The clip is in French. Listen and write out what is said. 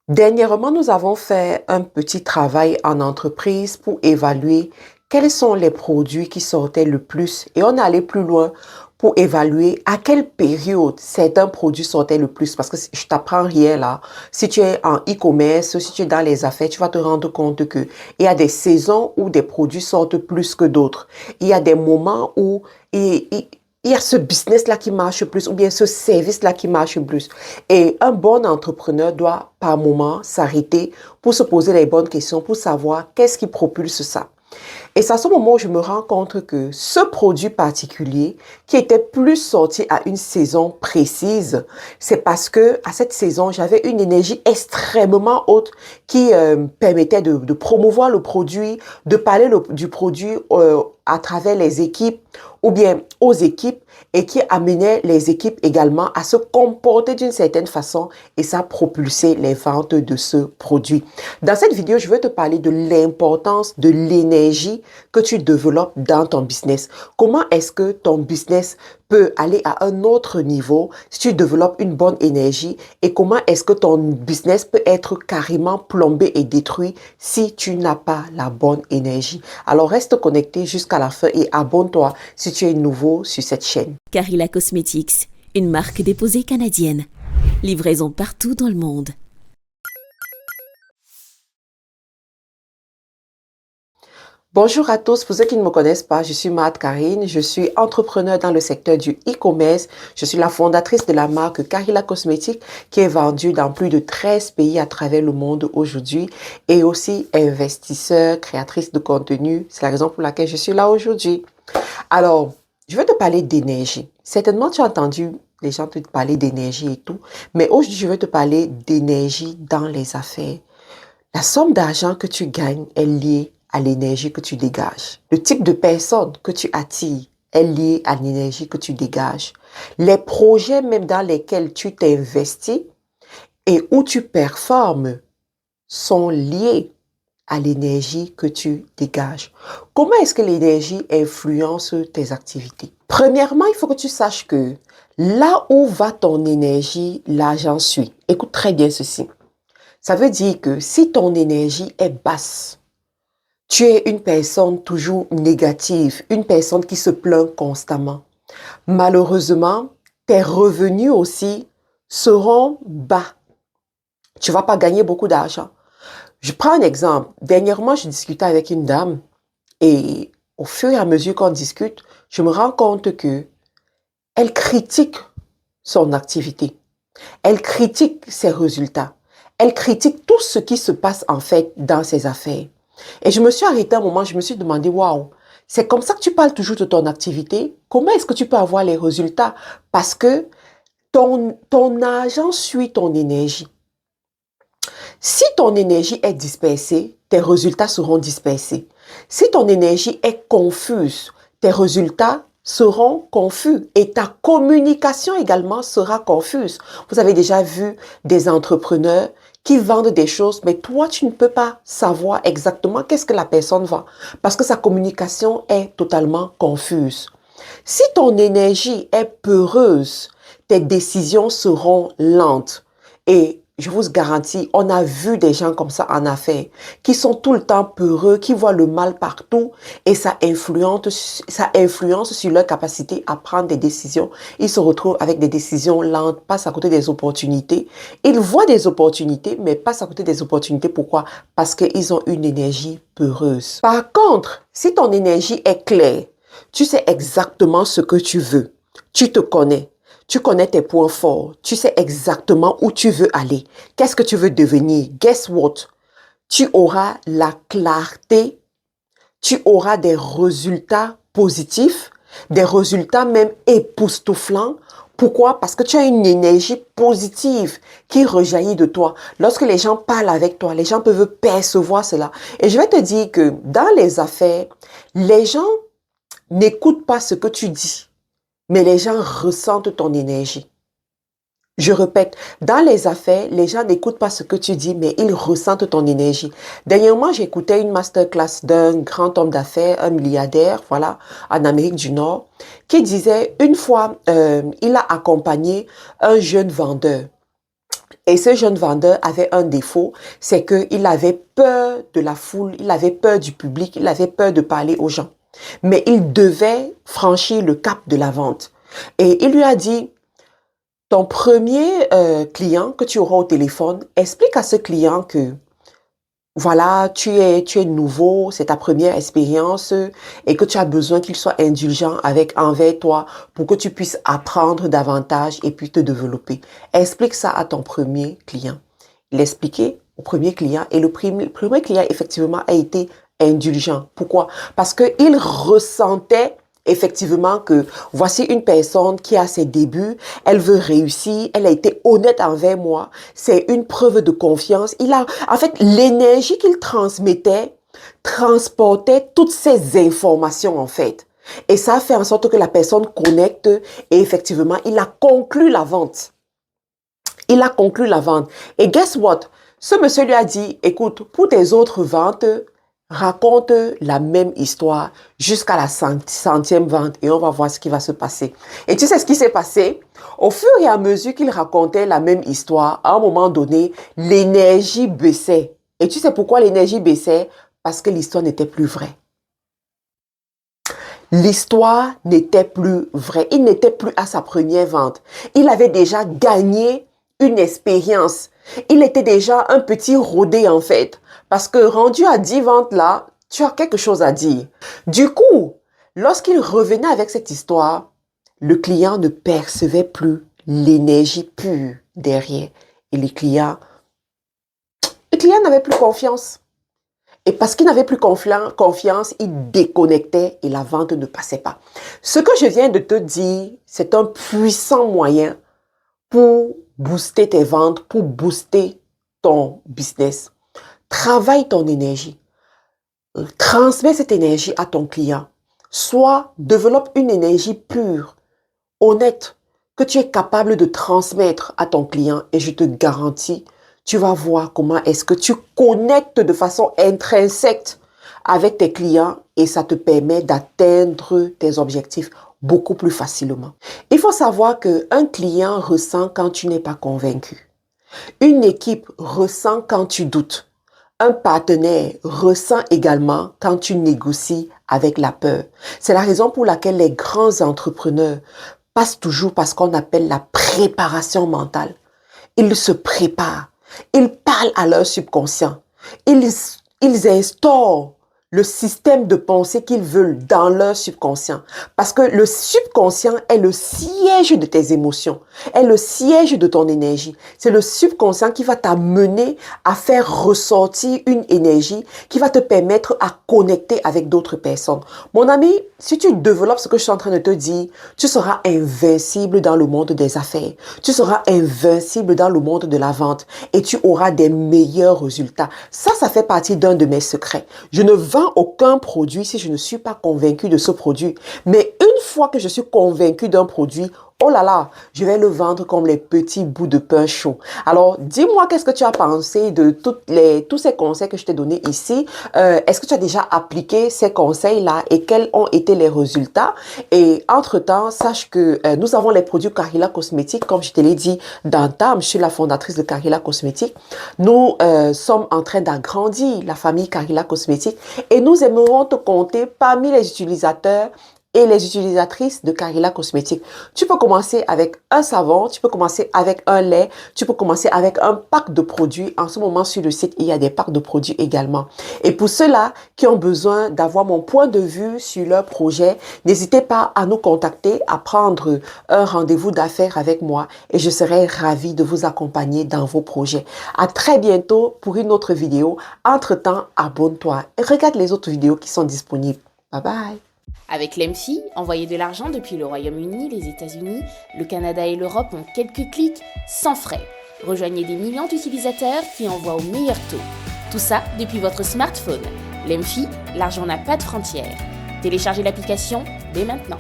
Dernièrement, nous avons fait un petit travail en entreprise pour évaluer quels sont les produits qui sortaient le plus et on est allé plus loin pour évaluer à quelle période certains produits sortaient le plus. Parce que je t'apprends rien là. Si tu es en e-commerce, si tu es dans les affaires, tu vas te rendre compte que il y a des saisons où des produits sortent plus que d'autres. Il y a des moments où il y a ce business-là qui marche plus ou bien ce service-là qui marche plus. Et un bon entrepreneur doit par moment s'arrêter pour se poser les bonnes questions, pour savoir qu'est-ce qui propulse ça. Et c'est à ce moment où je me rends compte que ce produit particulier qui était plus sorti à une saison précise, c'est parce que à cette saison, j'avais une énergie extrêmement haute qui permettait de promouvoir le produit, de parler du produit à travers les équipes ou bien aux équipes et qui amenait les équipes également à se comporter d'une certaine façon et ça propulsait les ventes de ce produit. Dans cette vidéo, je vais te parler de l'importance de l'énergie que tu développes dans ton business. Comment est-ce que ton business peut aller à un autre niveau si tu développes une bonne énergie et comment est-ce que ton business peut être carrément plombé et détruit si tu n'as pas la bonne énergie. Alors reste connecté jusqu'à la fin et abonne-toi si tu es nouveau sur cette chaîne. Carilla Cosmetics, une marque déposée canadienne. Livraison partout dans le monde. Bonjour à tous, pour ceux qui ne me connaissent pas, je suis Mad Karine, je suis entrepreneur dans le secteur du e-commerce. Je suis la fondatrice de la marque Carilla Cosmetics qui est vendue dans plus de 13 pays à travers le monde aujourd'hui et aussi investisseur, créatrice de contenu. C'est la raison pour laquelle je suis là aujourd'hui. Alors, je vais te parler d'énergie. Certainement, tu as entendu les gens te parler d'énergie et tout, mais aujourd'hui, je vais te parler d'énergie dans les affaires. La somme d'argent que tu gagnes est liée à l'énergie que tu dégages. Le type de personne que tu attires est lié à l'énergie que tu dégages. Les projets même dans lesquels tu t'investis et où tu performes sont liés à l'énergie que tu dégages. Comment est-ce que l'énergie influence tes activités? Premièrement, il faut que tu saches que là où va ton énergie, l'argent suit. Écoute très bien ceci. Ça veut dire que si ton énergie est basse, tu es une personne toujours négative, une personne qui se plaint constamment. Malheureusement, tes revenus aussi seront bas. Tu vas pas gagner beaucoup d'argent. Je prends un exemple. Dernièrement, je discutais avec une dame et au fur et à mesure qu'on discute, je me rends compte que elle critique son activité. Elle critique ses résultats. Elle critique tout ce qui se passe en fait dans ses affaires. Et je me suis arrêtée un moment, je me suis demandé, waouh, c'est comme ça que tu parles toujours de ton activité? Comment est-ce que tu peux avoir les résultats? Parce que ton argent suit ton énergie. Si ton énergie est dispersée, tes résultats seront dispersés. Si ton énergie est confuse, tes résultats seront confus et ta communication également sera confuse. Vous avez déjà vu des entrepreneurs qui vendent des choses, mais toi, tu ne peux pas savoir exactement qu'est-ce que la personne vend parce que sa communication est totalement confuse. Si ton énergie est peureuse, tes décisions seront lentes et je vous garantis, on a vu des gens comme ça en affaires, qui sont tout le temps peureux, qui voient le mal partout et ça influence sur leur capacité à prendre des décisions. Ils se retrouvent avec des décisions lentes, passent à côté des opportunités. Ils voient des opportunités, mais passent à côté des opportunités. Pourquoi? Parce qu'ils ont une énergie peureuse. Par contre, si ton énergie est claire, tu sais exactement ce que tu veux, tu te connais. Tu connais tes points forts. Tu sais exactement où tu veux aller. Qu'est-ce que tu veux devenir? Guess what? Tu auras la clarté. Tu auras des résultats positifs, des résultats même époustouflants. Pourquoi? Parce que tu as une énergie positive qui rejaillit de toi. Lorsque les gens parlent avec toi, les gens peuvent percevoir cela. Et je vais te dire que dans les affaires, les gens n'écoutent pas ce que tu dis, mais les gens ressentent ton énergie. Je répète, dans les affaires, les gens n'écoutent pas ce que tu dis, mais ils ressentent ton énergie. Dernièrement, j'écoutais une masterclass d'un grand homme d'affaires, un milliardaire, voilà, en Amérique du Nord, qui disait, une fois, il a accompagné un jeune vendeur. Et ce jeune vendeur avait un défaut, c'est qu'il avait peur de la foule, il avait peur du public, il avait peur de parler aux gens. Mais il devait franchir le cap de la vente. Et il lui a dit, ton premier client que tu auras au téléphone, explique à ce client que voilà, tu es nouveau, c'est ta première expérience et que tu as besoin qu'il soit indulgent envers toi pour que tu puisses apprendre davantage et puis te développer. Explique ça à ton premier client. Il expliquait au premier client et le premier client effectivement a été indulgent. Pourquoi? Parce qu'il ressentait effectivement que voici une personne qui a ses débuts, elle veut réussir, elle a été honnête envers moi, c'est une preuve de confiance. En fait, l'énergie qu'il transmettait, transportait toutes ces informations en fait. Et ça a fait en sorte que la personne connecte et effectivement, il a conclu la vente. Il a conclu la vente. Et guess what? Ce monsieur lui a dit, écoute, pour tes autres ventes, raconte la même histoire jusqu'à la centième vente et on va voir ce qui va se passer. Et tu sais ce qui s'est passé? Au fur et à mesure qu'il racontait la même histoire, à un moment donné, l'énergie baissait. Et tu sais pourquoi l'énergie baissait? Parce que l'histoire n'était plus vraie. L'histoire n'était plus vraie. Il n'était plus à sa première vente. Il avait déjà gagné une expérience. Il était déjà un petit rodé en fait. Parce que rendu à 10 ventes là, tu as quelque chose à dire. Du coup, lorsqu'il revenait avec cette histoire, le client ne percevait plus l'énergie pure derrière. Et le client n'avait plus confiance. Et parce qu'il n'avait plus confiance, il déconnectait et la vente ne passait pas. Ce que je viens de te dire, c'est un puissant moyen pour booster tes ventes, pour booster ton business. Travaille ton énergie. Transmets cette énergie à ton client. Soit développe une énergie pure, honnête, que tu es capable de transmettre à ton client et je te garantis, tu vas voir comment est-ce que tu connectes de façon intrinsèque avec tes clients et ça te permet d'atteindre tes objectifs beaucoup plus facilement. Il faut savoir qu'un client ressent quand tu n'es pas convaincu. Une équipe ressent quand tu doutes. Un partenaire ressent également quand tu négocies avec la peur. C'est la raison pour laquelle les grands entrepreneurs passent toujours par ce qu'on appelle la préparation mentale. Ils se préparent. Ils parlent à leur subconscient. Ils instaurent le système de pensée qu'ils veulent dans leur subconscient. Parce que le subconscient est le siège de tes émotions, est le siège de ton énergie. C'est le subconscient qui va t'amener à faire ressortir une énergie qui va te permettre à connecter avec d'autres personnes. Mon ami, si tu développes ce que je suis en train de te dire, tu seras invincible dans le monde des affaires. Tu seras invincible dans le monde de la vente et tu auras des meilleurs résultats. Ça fait partie d'un de mes secrets. Je ne vends aucun produit si je ne suis pas convaincu de ce produit. Mais une fois que je suis convaincu d'un produit, oh là là, je vais le vendre comme les petits bouts de pain chaud. Alors, dis-moi qu'est-ce que tu as pensé de tous ces conseils que je t'ai donnés ici. Est-ce que tu as déjà appliqué ces conseils-là et quels ont été les résultats? Et entre-temps, sache que nous avons les produits Carila Cosmétiques, comme je te l'ai dit d'entame, je suis la fondatrice de Carila Cosmétiques. Nous sommes en train d'agrandir la famille Carila Cosmétiques et nous aimerons te compter parmi les utilisateurs et les utilisatrices de Carila Cosmétiques. Tu peux commencer avec un savon, tu peux commencer avec un lait, tu peux commencer avec un pack de produits. En ce moment, sur le site, il y a des packs de produits également. Et pour ceux-là qui ont besoin d'avoir mon point de vue sur leur projet, n'hésitez pas à nous contacter, à prendre un rendez-vous d'affaires avec moi et je serai ravie de vous accompagner dans vos projets. À très bientôt pour une autre vidéo. Entre-temps, abonne-toi et regarde les autres vidéos qui sont disponibles. Bye bye! Avec l'EMFI, envoyer de l'argent depuis le Royaume-Uni, les États-Unis, le Canada et l'Europe en quelques clics, sans frais. Rejoignez des millions d'utilisateurs qui envoient au meilleur taux. Tout ça depuis votre smartphone. L'EMFI, l'argent n'a pas de frontières. Téléchargez l'application dès maintenant.